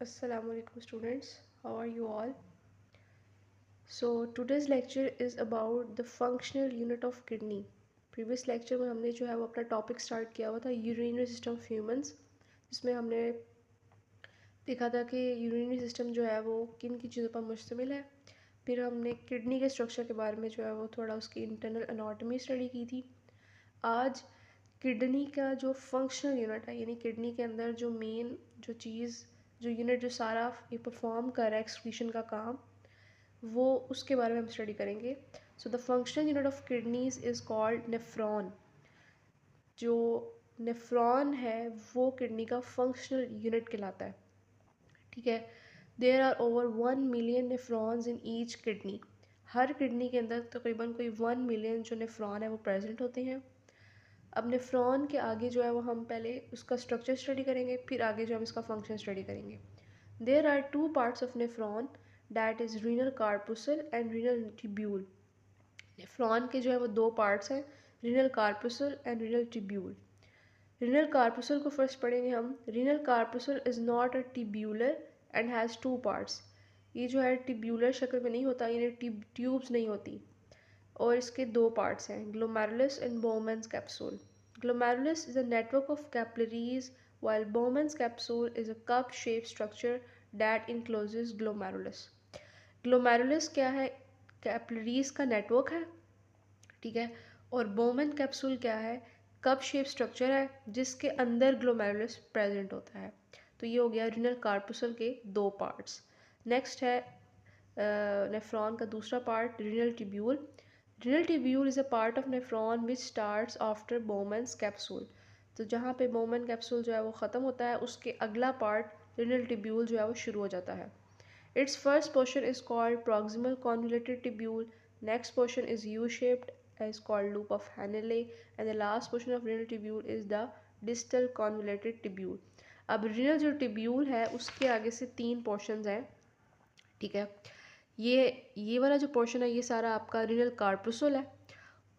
Assalamu alaikum students, how are you all? So today's lecture is about the functional unit of kidney. Previous lecture में हमने जो है वो अपना topic start किया हुआ था यूरिनरी सिस्टम ऑफ ह्यूमंस, जिसमें हमने देखा था कि यूरिनरी सिस्टम जो है वो किन किन चीज़ों पर मुश्तमिल है। फिर हमने किडनी के स्ट्रक्चर के बारे में जो है वो थोड़ा उसकी इंटरनल एनाटॉमी स्टडी की थी। आज किडनी का जो फंक्शनल यूनिट है, यानी किडनी के अंदर जो मेन जो चीज़ जो यूनिट जो सारा ये परफॉर्म कर रहा है एक्सक्रीशन का काम, वो उसके बारे में हम स्टडी करेंगे। So the functional unit of kidneys is called nephron. जो नेफ्रॉन है वो किडनी का फंक्शनल यूनिट कहलाता है। ठीक है, there are over 1 million nephrons in each kidney. हर किडनी के अंदर तकरीबन कोई 1 मिलियन जो नेफ्रॉन है वो प्रेजेंट होते हैं। अब नेफ्रॉन के आगे जो है वो हम पहले उसका स्ट्रक्चर स्टडी करेंगे, फिर आगे जो हम इसका फंक्शन स्टडी करेंगे। There are two parts of nephron, that is renal corpuscle and renal tubule. Nephron के जो है वो दो पार्ट्स हैं, renal corpuscle and renal tubule. Renal corpuscle को फर्स्ट पढ़ेंगे हम। Renal corpuscle is not a tubular and has two parts. ये जो है ट्यूब्यूलर शक्ल में नहीं होता, यानी ट्यूब्स नहीं होती, और इसके दो पार्ट्स हैं, glomerulus and बोमेंस capsule. Glomerulus is a network of capillaries, while Bowman's capsule is a cup-shaped structure that encloses glomerulus. Glomerulus क्या है? कैपिलरीज का नेटवर्क है, ठीक है। और बोमन कैप्सूल क्या है? कप शेप स्ट्रक्चर है जिसके अंदर ग्लोमेरुलस प्रेजेंट होता है। तो ये हो गया रीनल कार्पुसल के दो पार्ट्स। नेक्स्ट है नेफ्रॉन का दूसरा part, renal tubule. Renal tubule is a part of nephron which starts after Bowman's capsule. तो जहाँ पे बोमन कैप्सूल जो है वो ख़त्म होता है, उसके अगला पार्ट रीनल ट्यूब्यूल जो है वो शुरू हो जाता है। Its first portion is called proximal convoluted tubule. Next portion is U-shaped, is called loop of Henle, and the last portion of renal tubule is the distal convoluted tubule. अब renal जो tubule है उसके आगे से तीन portions हैं, ठीक है। ये वाला जो पोर्शन है ये सारा आपका रीनल कार्पुसल है,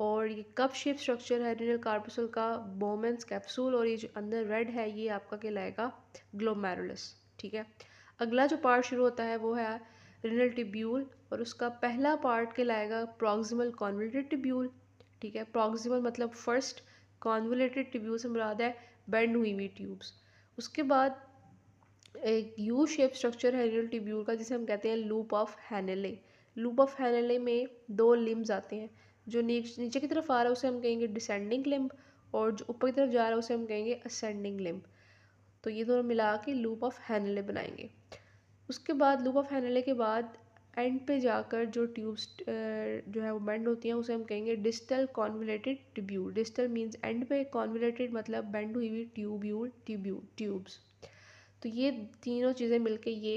और ये कप शेप स्ट्रक्चर है रीनल कार्पुसल का, बोमेंस कैप्सूल, और ये जो अंदर रेड है ये आपका कहलाएगा ग्लोमेरुलस, ठीक है। अगला जो पार्ट शुरू होता है वो है रीनल ट्यूब्यूल, और उसका पहला पार्ट कहलाएगा प्रॉक्सिमल कॉन्वोल्यूटेड ट्यूब्यूल, ठीक है। प्रॉक्सिमल मतलब फर्स्ट, कॉन्वोल्यूटेड ट्यूब्यूल से मुराद है बेंड हुई हुई ट्यूब्स। उसके बाद एक यू शेप स्ट्रक्चर है रीनल ट्यूब्यूल का जिसे हम कहते हैं लूप ऑफ हैनेले। लूप ऑफ हैनेले में दो लिम्स आते हैं, जो नीचे की तरफ आ रहा है उसे हम कहेंगे डिसेंडिंग लिम्ब, और जो ऊपर की तरफ जा रहा है उसे हम कहेंगे असेंडिंग लिम्ब। तो ये दोनों मिला के लूप ऑफ हैनेले बनाएंगे। उसके बाद लूप ऑफ हैनेले के बाद एंड पे जाकर जो ट्यूब्स जो है वो बेंड होती हैं उसे हम कहेंगे distal convoluted tubule. Distal means and पे, कॉन्वोल्यूटेड मतलब बेंड हुई हुई ट्यूब्स। तो ये तीनों चीज़ें मिलके ये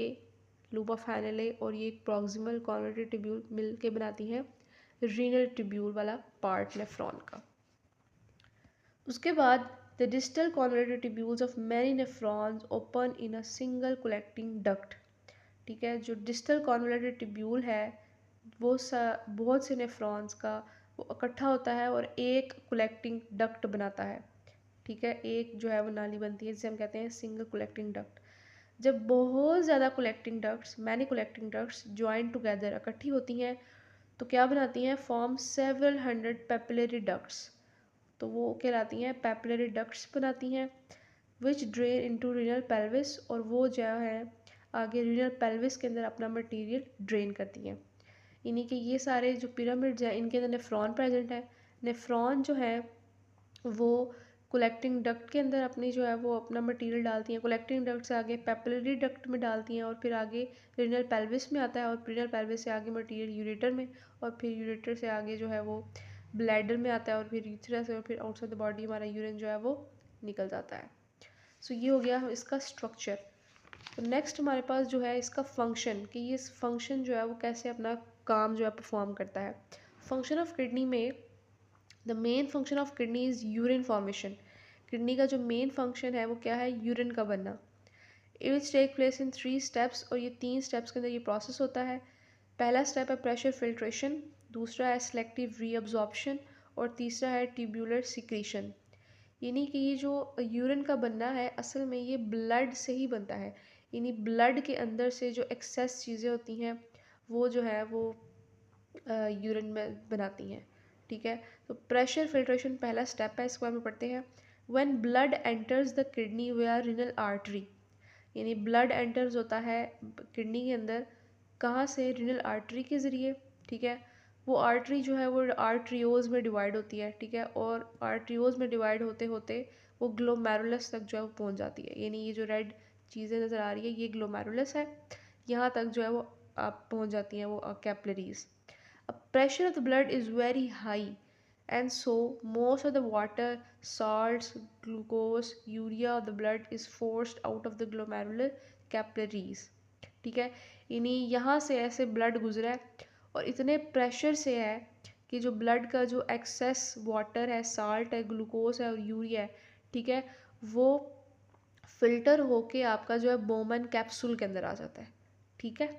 लूप ऑफ हैनेले और ये प्रॉक्सिमल कॉन्वोल्यूटेड ट्यूब्यूल मिलके बनाती हैं रीनल ट्यूब्यूल वाला पार्ट नेफ्रॉन का। उसके बाद the distal convoluted tubules of many nephrons open in a single collecting duct, ठीक है। जो डिस्टल कॉन्वोल्यूटेड ट्यूब्यूल है वो बहुत से नेफ्रॉन्स का वो इकट्ठा होता है और एक कलेक्टिंग डक्ट बनाता है, ठीक है। एक जो है वो नाली बनती है जिसे हम कहते हैं सिंगल कलेक्टिंग डक्ट। जब बहुत ज़्यादा collecting ducts, many collecting ducts join together इकट्ठी होती हैं तो क्या बनाती हैं? Form several hundred papillary ducts. तो वो कहलाती हैं पेपिलरी डक्ट्स बनाती हैं, विच ड्रेन इनटू रीनल पेल्विस, और वो जो है आगे रीनल पेल्विस के अंदर अपना मटेरियल ड्रेन करती हैं। यानी कि ये सारे जो पिरामिड्स हैं इनके अंदर नेफ्रॉन प्रेजेंट है। नेफ्रॉन जो है वो कलेक्टिंग डक्ट के अंदर अपनी जो है वो अपना मटेरियल डालती हैं, कलेक्टिंग डक्ट से आगे पेपिलरी डक्ट में डालती हैं, और फिर आगे रीनल पेल्विस में आता है, और रीनल पेल्विस से आगे मटेरियल यूरेटर में, और फिर यूरेटर से आगे जो है वो ब्लैडर में आता है, और फिर यूरेथ्रा से और फिर आउटसाइड द बॉडी हमारा यूरिन जो है वो निकल जाता है। सो ये हो गया इसका स्ट्रक्चर। तो नेक्स्ट हमारे पास जो है इसका फंक्शन, कि ये फंक्शन जो है वो कैसे अपना काम जो है परफॉर्म करता है। फंक्शन ऑफ किडनी में the main function of kidney is urine formation. Kidney का जो मेन फंक्शन है वो क्या है? यूरिन का बनना। It take place in 3 steps, और ये 3 स्टेप्स के अंदर ये प्रोसेस होता है। पहला स्टेप है प्रेशर फिल्ट्रेशन, दूसरा है सेलेक्टिव रीअब्जॉर्प्शन, और तीसरा है ट्यूब्यूलर सिक्रीशन। यानी कि ये जो यूरिन का बनना है असल में ये ब्लड से ही बनता है। यानी ब्लड के अंदर से जो एक्सेस चीज़ें होती हैं वो जो है वो यूरिन में बनाती हैं। ठीक है, तो प्रेशर फिल्ट्रेशन पहला स्टेप है, इसको हम पढ़ते हैं। When blood enters the kidney where renal artery, यानी ब्लड एंटर्स होता है किडनी के अंदर, कहाँ से? रिनल आर्टरी के ज़रिए। ठीक है, वो आर्टरी जो है वो आर्ट्रियोज में डिवाइड होती है। ठीक है, और आर्ट्रियोज में डिवाइड होते होते वो ग्लोमेरुलस तक जो है वो पहुँच जाती है। यानी ये जो रेड चीज़ें नज़र आ रही है ये ग्लोमेरुलस है, यहाँ तक जो है वो आप पहुँच जाती हैं वो capillaries. Pressure of the blood is very high, and so most of the water, salts, glucose, urea of the blood is forced out of the glomerular capillaries. ठीक है, यानी यहाँ से ऐसे ब्लड गुजरा है और इतने प्रेशर से है कि जो ब्लड का जो एक्सेस वाटर है, साल्ट है, ग्लूकोज है और यूरिया है, ठीक है, वो फिल्टर होके आपका जो है बोमन कैप्सूल के अंदर आ जाता है। ठीक है,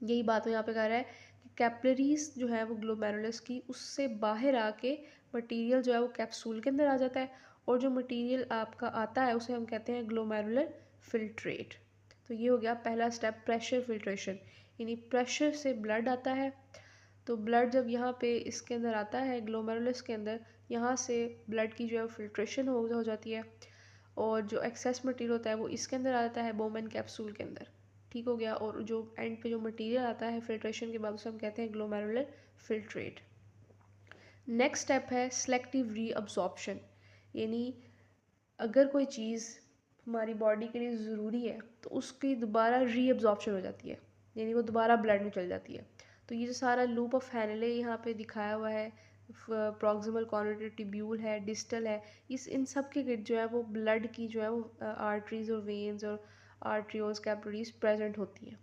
यही बात वो यहाँ पे कह रहा है कि कैपलरीज जो है वो ग्लोमेरुलस की उससे बाहर आके मटेरियल जो है वो कैप्सूल के अंदर आ जाता है, और जो मटेरियल आपका आता है उसे हम कहते हैं ग्लोमेरुलर फिल्ट्रेट। तो ये हो गया पहला स्टेप, प्रेशर फिल्ट्रेशन, यानी प्रेशर से ब्लड आता है। तो ब्लड जब यहाँ पे इसके अंदर आता है ग्लोमेरुलस के अंदर, यहाँ से ब्लड की जो है फिल्ट्रेशन हो जाती है, और जो एक्सेस मटेरियल होता है वो इसके अंदर आ जाता है बोमन कैप्सूल के अंदर। ठीक हो गया, और जो एंड पे जो मटेरियल आता है फिल्ट्रेशन के बाद उसे हम कहते हैं ग्लोमेरुलर फिल्ट्रेट। नेक्स्ट स्टेप है सेलेक्टिव रीअब्जॉर्प्शन, यानी अगर कोई चीज़ हमारी बॉडी के लिए ज़रूरी है तो उसकी दोबारा रीअब्जॉर्प्शन हो जाती है, यानी वो दोबारा ब्लड में चल जाती है। तो ये जो सारा लूप ऑफ हैनले यहाँ पे दिखाया हुआ है, प्रॉक्सिमल कॉन्वर्टेड टिब्यूल है, डिस्टल है, इस इन सब के गिर्द जो है वो ब्लड की जो है वो आर्टरीज और वेन्स और आर्ट्रियोज कैपिलरीज प्रेजेंट होती हैं।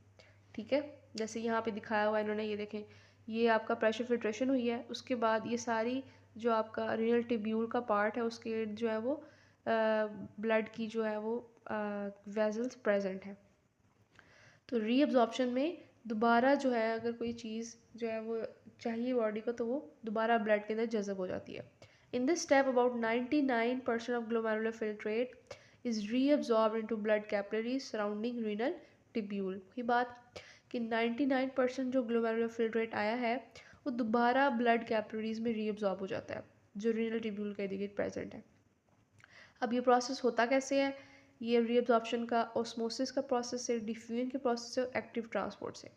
ठीक है, जैसे यहाँ पे दिखाया हुआ है इन्होंने, ये देखें, ये आपका प्रेशर फिल्ट्रेशन हुई है, उसके बाद ये सारी जो आपका रिनल टिब्यूल का पार्ट है उसके इर्द जो है वो ब्लड की जो है वो वेजल्स प्रेजेंट है। तो रीअब्जॉर्प्शन में दोबारा जो है अगर कोई चीज़ जो है वो चाहिए बॉडी को तो वो दोबारा ब्लड के अंदर जज़ब हो जाती है। In this step about 99% of glomerular filtrate is reabsorb into blood capillaries surrounding renal tubule. वही बात कि 99% जो ग्लोमेरुलर फिल्ट्रेट आया है वो दोबारा ब्लड कैपिलरीज में रीअब्जॉर्ब हो जाता है जो रीनल टिब्यूल के इर्द गिर्द प्रेजेंट है। अब ये प्रोसेस होता कैसे है? ये रीअब्जॉर्प्शन का ऑस्मोसिस का प्रोसेस है, डिफ्यूजन के प्रोसेस से, एक्टिव ट्रांसपोर्ट से।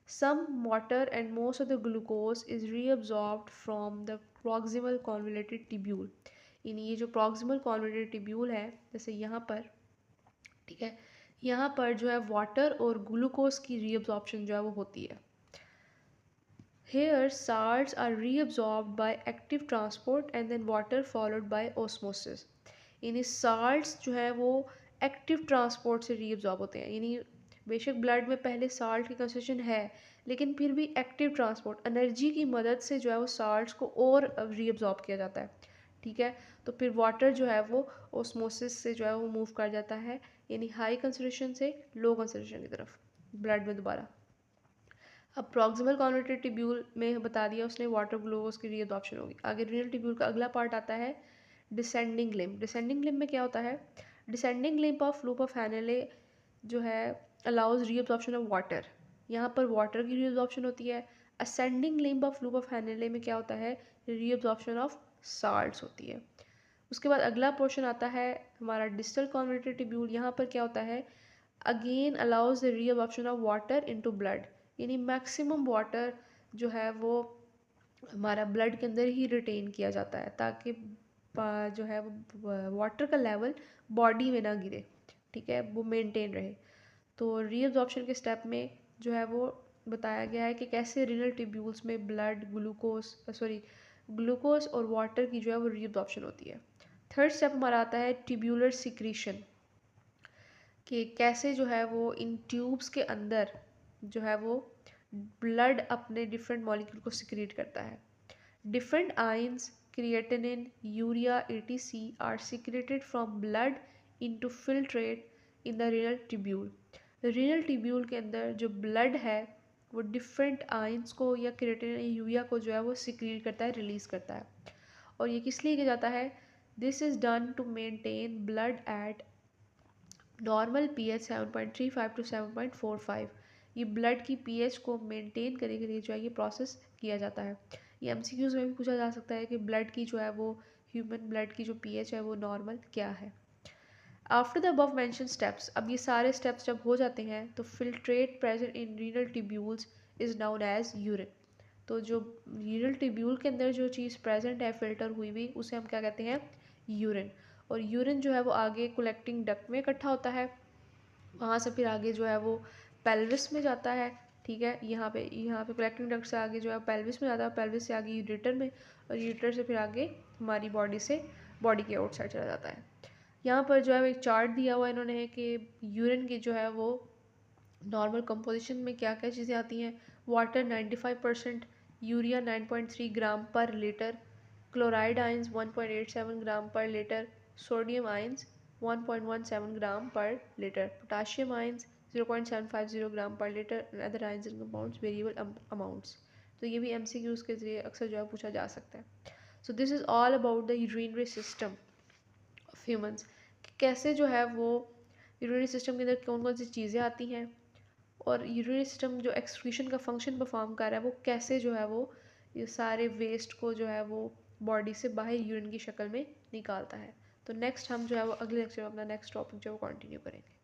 Some water and most of the glucose is reabsorbed from the proximal convoluted tubule, यानी ये जो प्रॉक्सिमल कॉन्वोल्यूटेड टिब्यूल है जैसे यहाँ पर, ठीक है, यहाँ पर जो है वाटर और ग्लूकोज की रीअब्जॉर्प्शन जो है वो होती है। Here salts are reabsorbed by active transport and then water followed by osmosis. यानी साल्ट्स जो है वो एक्टिव ट्रांसपोर्ट से रीअब्जॉर्ब होते हैं, यानी बेशक ब्लड में पहले साल्ट की कंसंट्रेशन है लेकिन फिर भी एक्टिव ट्रांसपोर्ट एनर्जी की मदद से जो है वो साल्ट्स को और रीअब्जॉर्ब किया जाता है। ठीक है, तो फिर वाटर जो है वो ओस्मोसिस से जो है वो मूव कर जाता है, यानी हाई कंसंट्रेशन से लो कंसंट्रेशन की तरफ ब्लड में दोबारा। अब प्रॉक्सिमल कॉन्वर्टेड टिब्यूल में बता दिया उसने वाटर ग्लूकोज की रीअब्जॉर्प्शन होगी। आगे रीनल टिब्यूल का अगला पार्ट आता है डिसेंडिंग लिम्ब। डिसेंडिंग लिम्ब में क्या होता है? Descending limb of loop of Henle जो है अलाउज रीअब्जॉर्प्शन ऑफ वाटर, यहाँ पर वाटर की रीअब्जॉर्प्शन होती है। Ascending limb of loop of Henle में क्या होता है? रीअब्जॉर्प्शन ऑफ साल्ट्स होती है। उसके बाद अगला पोर्शन आता है हमारा डिस्टल कॉन्वर्टेड टिब्यूल। यहाँ पर क्या होता है? Again allows the reabsorption of water into blood, यानी मैक्सिमम वाटर जो है वो हमारा ब्लड के अंदर ही रिटेन किया जाता है ताकि जो है वो वाटर का लेवल बॉडी में ना गिरे, ठीक है, वो मेंटेन रहे। तो रीअब्जॉर्प्शन के स्टेप में जो है वो बताया गया है कि कैसे रिनल टिब्यूल्स में ब्लड ग्लूकोज और वाटर की जो है वो रीअब्जॉर्प्शन होती है। थर्ड स्टेप हमारा आता है ट्यूब्यूलर सिक्रीशन, कि कैसे जो है वो इन ट्यूब्स के अंदर जो है वो ब्लड अपने डिफरेंट मॉलिक्यूल को सिक्रीट करता है। Different ions creatinine, urea, etc are secreted from blood into filtrate in the renal tubule. Renal tubule के अंदर जो ब्लड है वो डिफरेंट आयंस को या क्रिएटिनिन या यूरिया को जो है वो सिक्रीट करता है, रिलीज करता है। और ये किस लिए किया जाता है? This is done to maintain blood at normal pH 7.35 to 7.45। ये ब्लड की पीएच को मेंटेन करने के लिए जो है ये प्रोसेस किया जाता है। ये एमसीक्यूज में भी पूछा जा सकता है कि ब्लड की जो है वो ह्यूमन ब्लड की जो पीएच है वो नॉर्मल क्या है। After the above mention steps, अब ये सारे स्टेप्स जब हो जाते हैं तो filtrate present in renal tubules is known as urine. तो जो रीनल ट्यूब्यूल के अंदर जो चीज़ प्रेजेंट है फिल्टर हुई हुई उसे हम क्या कहते हैं, यूरिन। और यूरिन जो है वो आगे कलेक्टिंग डक्ट में इकट्ठा होता है, वहाँ से फिर आगे जो है वो पेल्विस में जाता है। ठीक है, यहाँ पे कलेक्टिंग डक्ट से आगे जो है पेल्विस में जाता है, पेल्विस से आगे यूरेटर में, और यूरेटर से फिर आगे हमारी बॉडी के आउटसाइड चला जाता है। यहाँ पर जो है एक चार्ट दिया हुआ है इन्होंने है कि यूरिन की जो है वो नॉर्मल कंपोजिशन में क्या क्या चीज़ें आती हैं। वाटर 95%, यूरिया 9.3 ग्राम पर लीटर, क्लोराइड आइंस 1.87 ग्राम पर लीटर, सोडियम आइंस 1.17 ग्राम पर लीटर, पोटाशियम आइंस 0.750 ग्राम पर litre, other ions and compounds variable amounts. तो ये भी एमसीक्यूज के जरिए अक्सर जो है पूछा जा सकता है। So this is all about the urinary system of humans, कैसे जो है वो यूरिनरी सिस्टम के अंदर कौन कौन सी चीज़ें आती हैं, और यूरिनरी सिस्टम जो एक्सक्रीशन का फंक्शन परफॉर्म कर रहा है वो कैसे जो है वो ये सारे वेस्ट को जो है वो बॉडी से बाहर यूरिन की शक्ल में निकालता है। तो नेक्स्ट हम जो है वो अगले लेक्चर में अपना नेक्स्ट टॉपिक जो है वो कंटिन्यू करेंगे।